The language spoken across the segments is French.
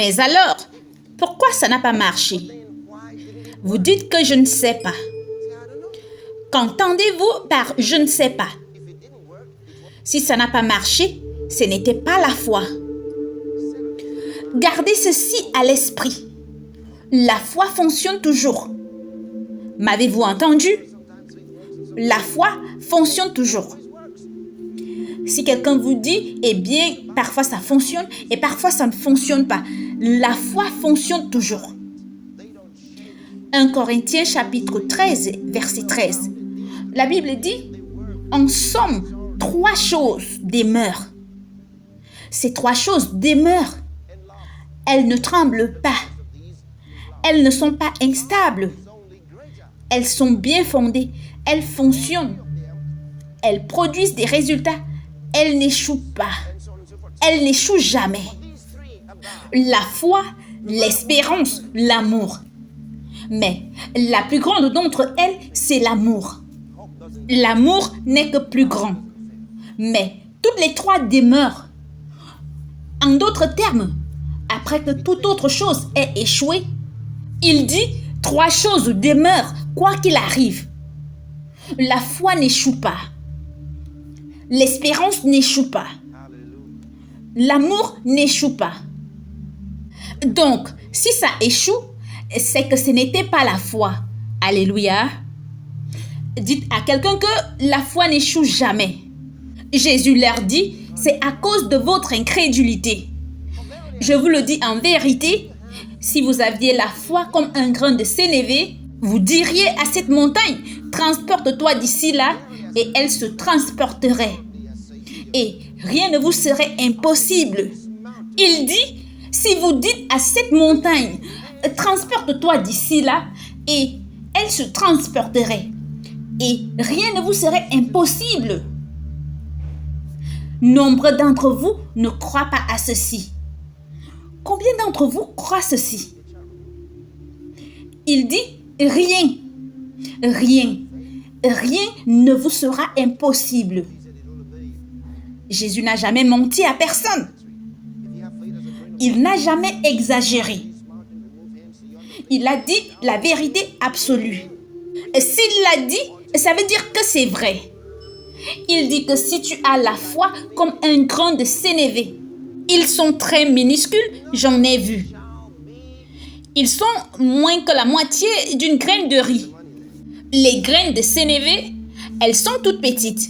Mais alors, pourquoi ça n'a pas marché? Vous dites que je ne sais pas. Qu'entendez-vous par je ne sais pas? Si ça n'a pas marché, ce n'était pas la foi. Gardez ceci à l'esprit. La foi fonctionne toujours. M'avez-vous entendu? La foi fonctionne toujours. Si quelqu'un vous dit, eh bien, parfois ça fonctionne et parfois ça ne fonctionne pas. La foi fonctionne toujours. 1 Corinthiens chapitre 13, verset 13. La Bible dit, en somme, 3 choses demeurent. Ces 3 choses demeurent. Elles ne tremblent pas. Elles ne sont pas instables. Elles sont bien fondées. Elles fonctionnent. Elles produisent des résultats. Elles n'échouent pas. Elles n'échouent jamais. La foi, l'espérance, l'amour. Mais la plus grande d'entre elles, c'est l'amour. L'amour n'est que plus grand. Mais toutes les 3 demeurent. En d'autres termes, après que toute autre chose ait échoué, il dit 3 choses demeurent, quoi qu'il arrive. La foi n'échoue pas. L'espérance n'échoue pas. L'amour n'échoue pas. Donc, si ça échoue, c'est que ce n'était pas la foi. Alléluia. Dites à quelqu'un que la foi n'échoue jamais. Jésus leur dit, c'est à cause de votre incrédulité. Je vous le dis en vérité, si vous aviez la foi comme un grain de sénévé, vous diriez à cette montagne, transporte-toi d'ici là, et elle se transporterait. Et rien ne vous serait impossible. Il dit, si vous dites à cette montagne, transporte-toi d'ici là, et elle se transporterait. Et rien ne vous serait impossible. Nombre d'entre vous ne croient pas à ceci. Combien d'entre vous croient ceci? Il dit, rien ne vous sera impossible. Jésus n'a jamais menti à personne. Il n'a jamais exagéré. Il a dit la vérité absolue. S'il l'a dit, ça veut dire que c'est vrai. Il dit que si tu as la foi comme un grain de sénévé, ils sont très minuscules, j'en ai vu. Ils sont moins que la moitié d'une graine de riz. Les graines de sénévé, elles sont toutes petites.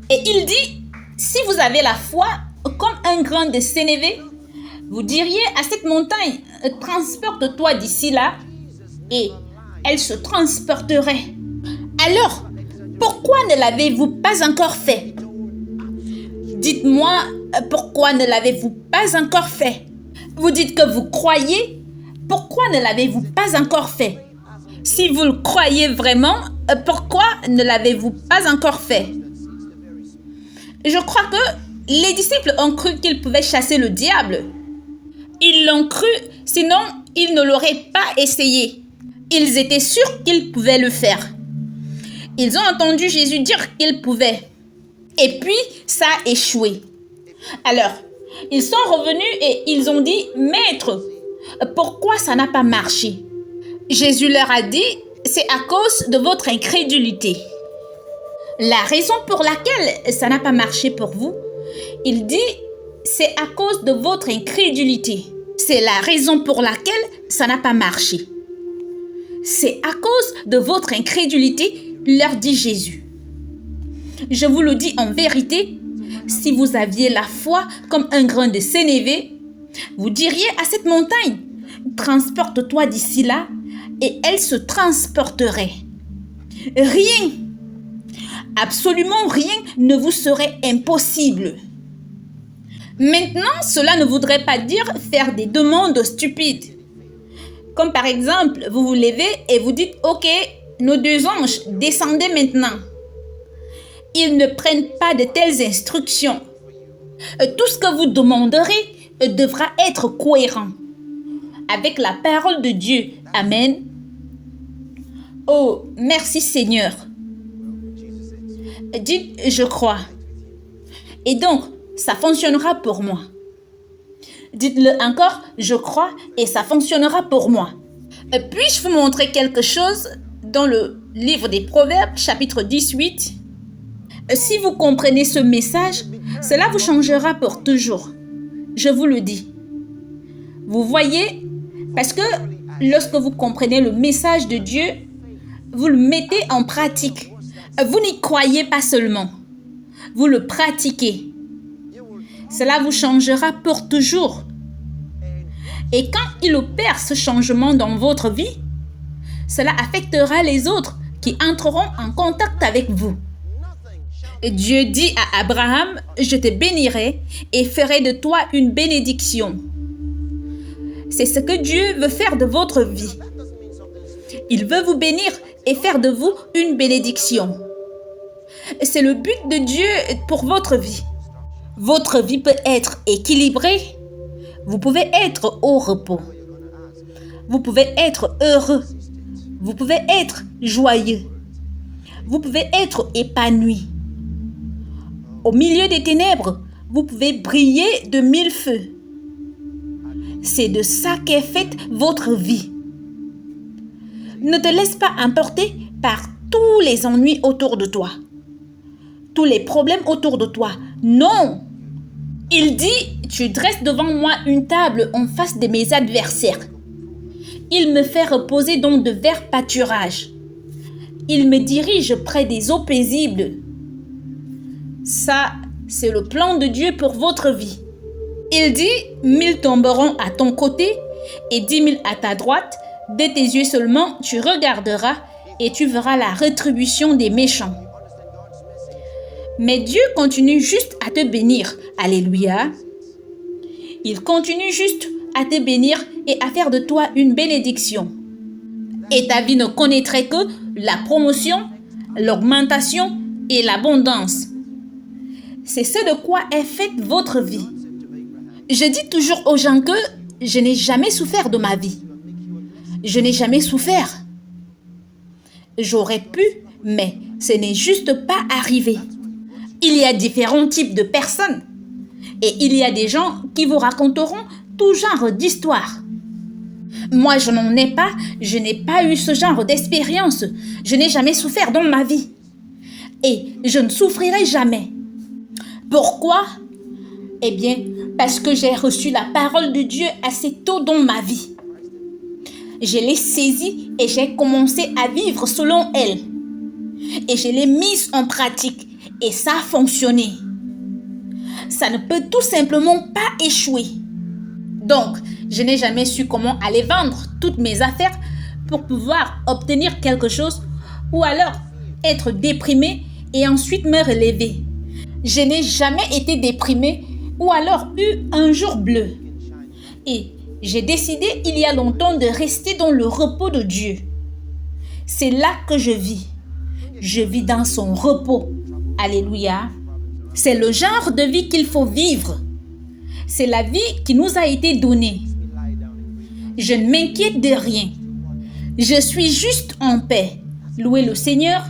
Et il dit, si vous avez la foi comme un grain de sénévé, vous diriez à cette montagne, transporte-toi d'ici là, et elle se transporterait. Alors, pourquoi ne l'avez-vous pas encore fait? Dites-moi, pourquoi ne l'avez-vous pas encore fait? Vous dites que vous croyez, pourquoi ne l'avez-vous pas encore fait? Si vous le croyez vraiment, pourquoi ne l'avez-vous pas encore fait? Je crois que les disciples ont cru qu'ils pouvaient chasser le diable. Ils l'ont cru, sinon ils ne l'auraient pas essayé. Ils étaient sûrs qu'ils pouvaient le faire. Ils ont entendu Jésus dire qu'il pouvait. Et puis, ça a échoué. Alors, ils sont revenus et ils ont dit, « Maître, pourquoi ça n'a pas marché ?» Jésus leur a dit, « C'est à cause de votre incrédulité. » La raison pour laquelle ça n'a pas marché pour vous, il dit, « C'est à cause de votre incrédulité. » C'est la raison pour laquelle ça n'a pas marché. C'est à cause de votre incrédulité, leur dit Jésus. Je vous le dis en vérité, si vous aviez la foi comme un grain de sénévé, vous diriez à cette montagne, transporte-toi d'ici là, et elle se transporterait. Rien, absolument rien ne vous serait impossible. Maintenant, cela ne voudrait pas dire faire des demandes stupides. Comme par exemple, vous vous levez et vous dites, « Ok, nos 2 anges, descendez maintenant. » Ils ne prennent pas de telles instructions. Tout ce que vous demanderez devra être cohérent avec la parole de Dieu. Amen. Oh, merci Seigneur. Dites, je crois. Et donc, ça fonctionnera pour moi. Dites-le encore, je crois et ça fonctionnera pour moi. Puis-je vous montrer quelque chose dans le livre des Proverbes, chapitre 18? Si vous comprenez ce message, cela vous changera pour toujours. Je vous le dis. Vous voyez, parce que lorsque vous comprenez le message de Dieu, vous le mettez en pratique. Vous n'y croyez pas seulement. Vous le pratiquez. Cela vous changera pour toujours. Et quand il opère ce changement dans votre vie, cela affectera les autres qui entreront en contact avec vous. Dieu dit à Abraham, je te bénirai et ferai de toi une bénédiction. C'est ce que Dieu veut faire de votre vie. Il veut vous bénir et faire de vous une bénédiction. C'est le but de Dieu pour votre vie. Votre vie peut être équilibrée. Vous pouvez être au repos. Vous pouvez être heureux. Vous pouvez être joyeux. Vous pouvez être épanoui. Au milieu des ténèbres, vous pouvez briller de 1000 feux. C'est de ça qu'est faite votre vie. Ne te laisse pas emporter par tous les ennuis autour de toi. Tous les problèmes autour de toi. Non! Il dit, tu dresses devant moi une table en face de mes adversaires. Il me fait reposer dans de verts pâturages. Il me dirige près des eaux paisibles. Ça, c'est le plan de Dieu pour votre vie. Il dit, 1000 tomberont à ton côté et 10 000 à ta droite. De tes yeux seulement, tu regarderas et tu verras la rétribution des méchants. Mais Dieu continue juste à te bénir. Alléluia. Il continue juste à te bénir et à faire de toi une bénédiction. Et ta vie ne connaîtrait que la promotion, l'augmentation et l'abondance. C'est ce de quoi est faite votre vie. Je dis toujours aux gens que je n'ai jamais souffert de ma vie. Je n'ai jamais souffert. J'aurais pu, mais ce n'est juste pas arrivé. Il y a différents types de personnes. Et il y a des gens qui vous raconteront tout genre d'histoires. Moi, je n'en ai pas. Je n'ai pas eu ce genre d'expérience. Je n'ai jamais souffert dans ma vie. Et je ne souffrirai jamais. Pourquoi? Eh bien, parce que j'ai reçu la parole de Dieu assez tôt dans ma vie. Je l'ai saisie et j'ai commencé à vivre selon elle. Et je l'ai mise en pratique et ça a fonctionné. Ça ne peut tout simplement pas échouer. Donc, je n'ai jamais su comment aller vendre toutes mes affaires pour pouvoir obtenir quelque chose ou alors être déprimé et ensuite me relever. Je n'ai jamais été déprimé ou alors eu un jour bleu. Et j'ai décidé il y a longtemps de rester dans le repos de Dieu. C'est là que je vis. Je vis dans son repos. Alléluia. C'est le genre de vie qu'il faut vivre. C'est la vie qui nous a été donnée. Je ne m'inquiète de rien. Je suis juste en paix. Louez le Seigneur.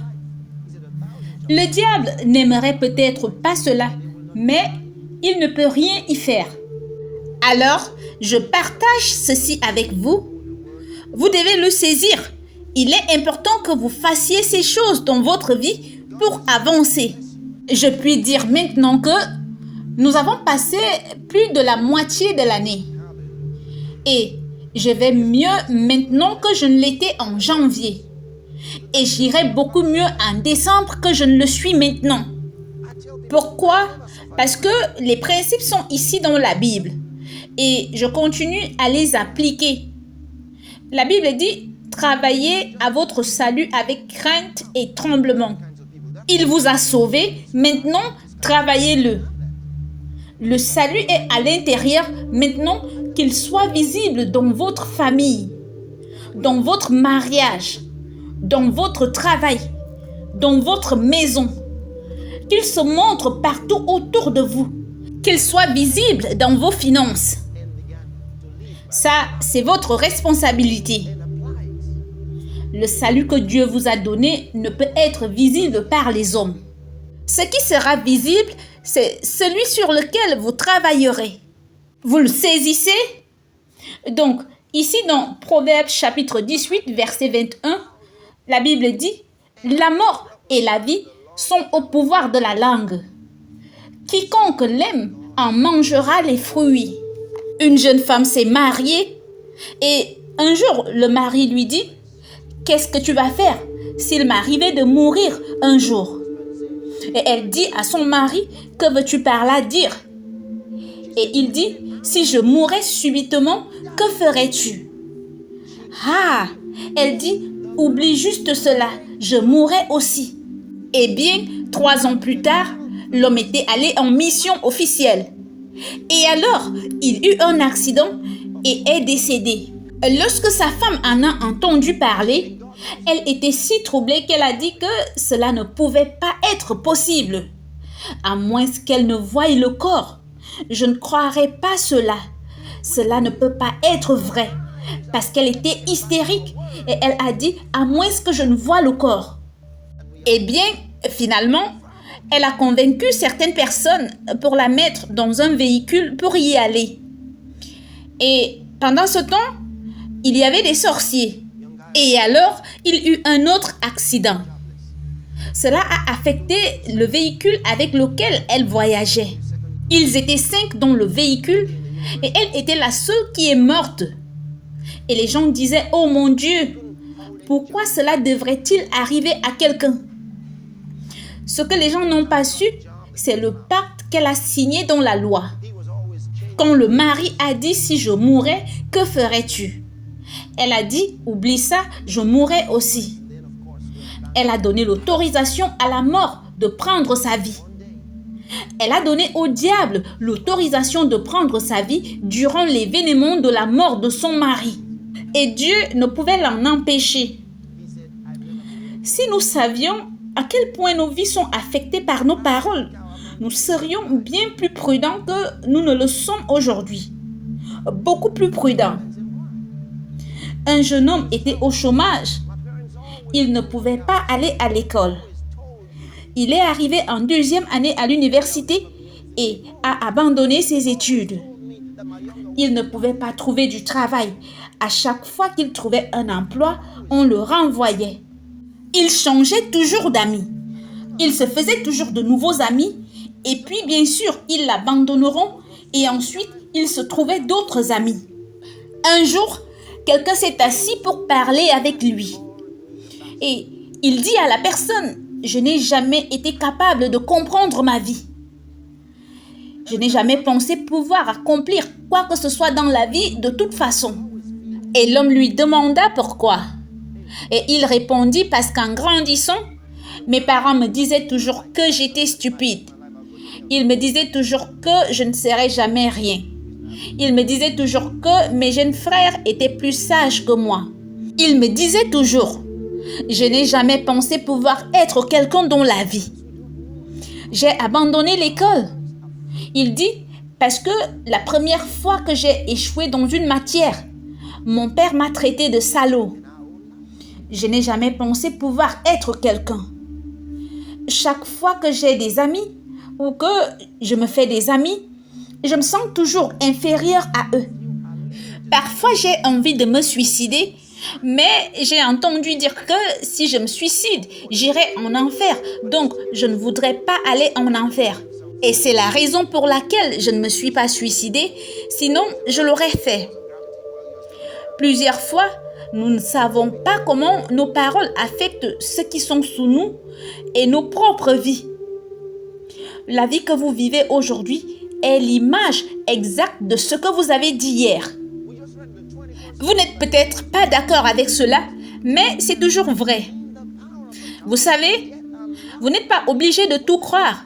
Le diable n'aimerait peut-être pas cela, mais il ne peut rien y faire. Alors, je partage ceci avec vous. Vous devez le saisir. Il est important que vous fassiez ces choses dans votre vie pour avancer. Je puis dire maintenant que nous avons passé plus de la moitié de l'année. Et je vais mieux maintenant que je ne l'étais en janvier. Et j'irai beaucoup mieux en décembre que je ne le suis maintenant. Pourquoi? Parce que les principes sont ici dans la Bible. Et je continue à les appliquer. La Bible dit, travaillez à votre salut avec crainte et tremblement. Il vous a sauvé, maintenant travaillez-le. Le salut est à l'intérieur, maintenant qu'il soit visible dans votre famille, dans votre mariage, dans votre travail, dans votre maison. Qu'il se montre partout autour de vous, qu'il soit visible dans vos finances. Ça, c'est votre responsabilité. Le salut que Dieu vous a donné ne peut être visible par les hommes. Ce qui sera visible, c'est celui sur lequel vous travaillerez. Vous le saisissez? Donc, ici dans Proverbes chapitre 18, verset 21, la Bible dit, « La mort et la vie sont au pouvoir de la langue. Quiconque l'aime en mangera les fruits. » Une jeune femme s'est mariée et un jour, le mari lui dit, « Qu'est-ce que tu vas faire s'il m'arrivait de mourir un jour ?» Et elle dit à son mari, « Que veux-tu par là dire ?» Et il dit, « Si je mourais subitement, que ferais-tu » Ah, elle dit, « Oublie juste cela, je mourrais aussi. » Eh bien, 3 ans plus tard, l'homme était allé en mission officielle. Et alors, il eut un accident et est décédé. Lorsque sa femme en a entendu parler, elle était si troublée qu'elle a dit que cela ne pouvait pas être possible, à moins qu'elle ne voie le corps. Je ne croirais pas cela. Cela ne peut pas être vrai, parce qu'elle était hystérique et elle a dit à moins que je ne voie le corps. Eh bien, finalement, elle a convaincu certaines personnes pour la mettre dans un véhicule pour y aller. Et pendant ce temps, il y avait des sorciers. Et alors, il eut un autre accident. Cela a affecté le véhicule avec lequel elle voyageait. Ils étaient 5 dans le véhicule et elle était la seule qui est morte. Et les gens disaient, « Oh mon Dieu, pourquoi cela devrait-il arriver à quelqu'un ?» Ce que les gens n'ont pas su, c'est le pacte qu'elle a signé dans la loi. Quand le mari a dit, « Si je mourais, que ferais-tu » Elle a dit, « Oublie ça, je mourrais aussi. » Elle a donné l'autorisation à la mort de prendre sa vie. Elle a donné au diable l'autorisation de prendre sa vie durant l'événement de la mort de son mari. Et Dieu ne pouvait l'en empêcher. Si nous savions à quel point nos vies sont affectées par nos paroles, nous serions bien plus prudents que nous ne le sommes aujourd'hui. Beaucoup plus prudents. Un jeune homme était au chômage. Il ne pouvait pas aller à l'école. Il est arrivé en 2e année à l'université et a abandonné ses études. Il ne pouvait pas trouver du travail. À chaque fois qu'il trouvait un emploi, on le renvoyait. Il changeait toujours d'amis. Il se faisait toujours de nouveaux amis et puis bien sûr, ils l'abandonneront et ensuite, il se trouvait d'autres amis. Un jour, quelqu'un s'est assis pour parler avec lui. Et il dit à la personne, « Je n'ai jamais été capable de comprendre ma vie. Je n'ai jamais pensé pouvoir accomplir quoi que ce soit dans la vie de toute façon. » Et l'homme lui demanda pourquoi. Et il répondit, « Parce qu'en grandissant, mes parents me disaient toujours que j'étais stupide. Ils me disaient toujours que je ne serais jamais rien. Ils me disaient toujours que mes jeunes frères étaient plus sages que moi. Ils me disaient toujours, je n'ai jamais pensé pouvoir être quelqu'un dans la vie. J'ai abandonné l'école. » Il dit, parce que la première fois que j'ai échoué dans une matière, mon père m'a traité de salaud. Je n'ai jamais pensé pouvoir être quelqu'un. Chaque fois que j'ai des amis ou que je me fais des amis, je me sens toujours inférieur à eux. Parfois, j'ai envie de me suicider, mais j'ai entendu dire que si je me suicide, j'irai en enfer. Donc, je ne voudrais pas aller en enfer. Et c'est la raison pour laquelle je ne me suis pas suicidée, sinon je l'aurais fait. Plusieurs fois, nous ne savons pas comment nos paroles affectent ceux qui sont sous nous et nos propres vies. La vie que vous vivez aujourd'hui est l'image exacte de ce que vous avez dit hier. Vous n'êtes peut-être pas d'accord avec cela, mais c'est toujours vrai. Vous savez, vous n'êtes pas obligé de tout croire.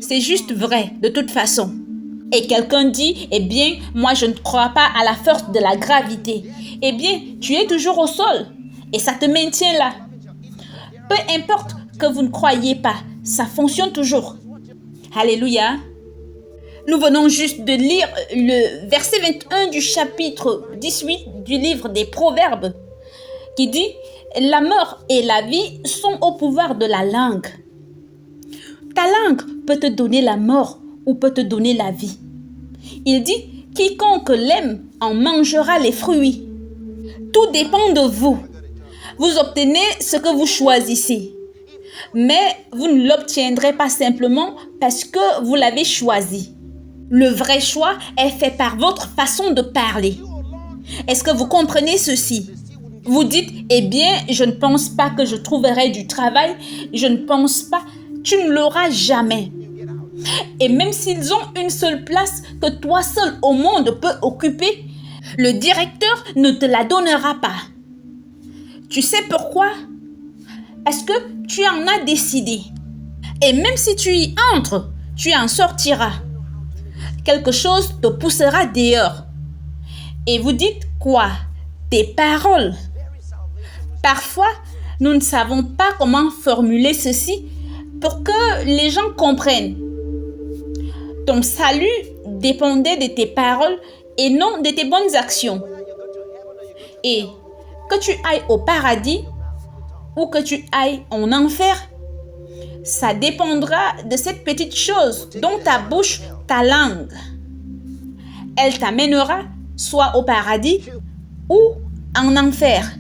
C'est juste vrai, de toute façon. Et quelqu'un dit, eh bien, moi je ne crois pas à la force de la gravité. Eh bien, tu es toujours au sol et ça te maintient là. Peu importe que vous ne croyez pas, ça fonctionne toujours. Alléluia. Nous venons juste de lire le verset 21 du chapitre 18 du livre des Proverbes qui dit « La mort et la vie sont au pouvoir de la langue. » Ta langue peut te donner la mort ou peut te donner la vie. Il dit Quiconque l'aime en mangera les fruits. Tout dépend de vous. Vous obtenez ce que vous choisissez. Mais vous ne l'obtiendrez pas simplement parce que vous l'avez choisi. Le vrai choix est fait par votre façon de parler. Est-ce que vous comprenez ceci? Vous dites, eh bien, je ne pense pas que je trouverai du travail. Je ne pense pas. Tu ne l'auras jamais. Et même s'ils ont une seule place que toi seul au monde peux occuper, le directeur ne te la donnera pas. Tu sais pourquoi? Parce que tu en as décidé. Et même si tu y entres, tu en sortiras. Quelque chose te poussera dehors. Et vous dites quoi? Tes paroles. Parfois, nous ne savons pas comment formuler ceci pour que les gens comprennent. Ton salut dépendait de tes paroles et non de tes bonnes actions. Et que tu ailles au paradis ou que tu ailles en enfer, ça dépendra de cette petite chose dont ta bouche, ta langue. Elle t'amènera soit au paradis ou en enfer.